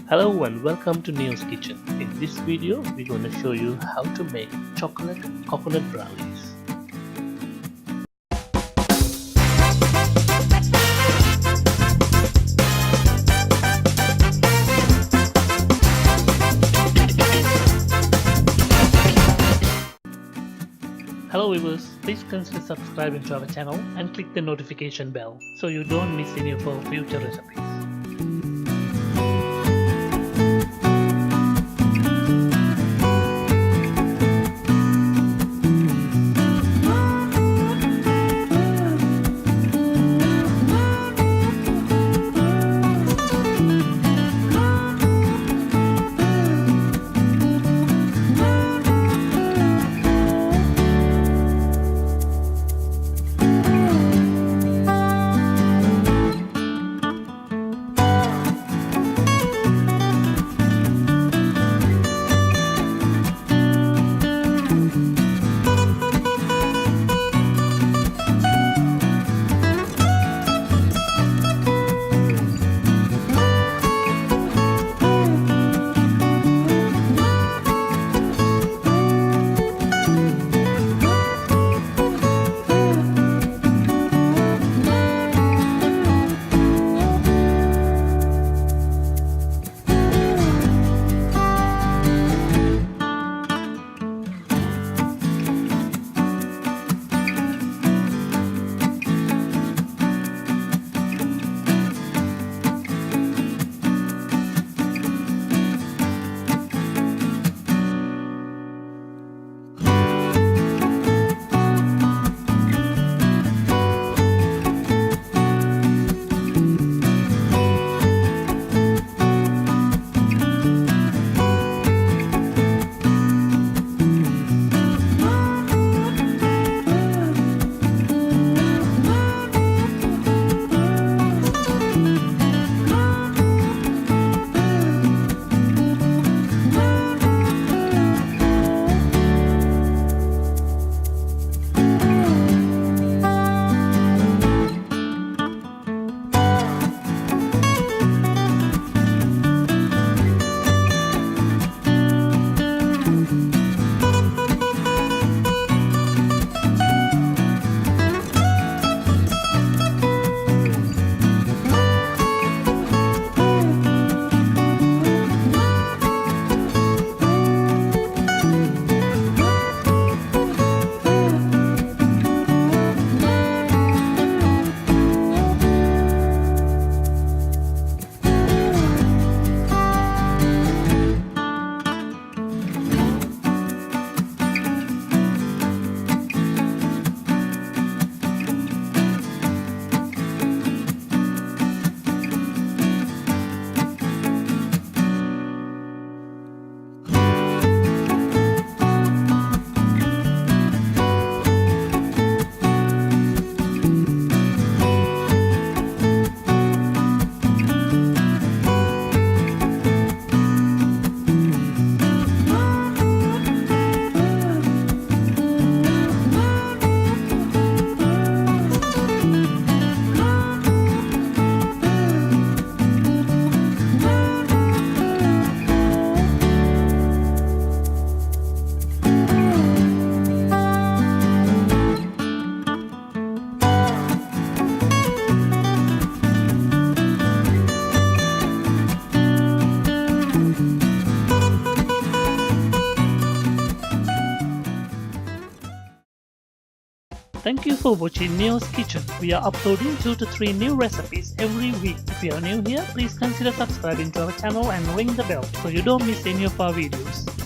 Hello and welcome to Niyos Kitchen. In this video, we're going to show you how to make chocolate coconut brownies. Hello viewers, please consider subscribing to our channel and click the notification bell so you don't miss any of our future recipes. Thank you for watching Niyos Kitchen. We are uploading 2 to 3 new recipes every week. If you are new here, please consider subscribing to our channel and ring the bell so you don't miss any of our videos.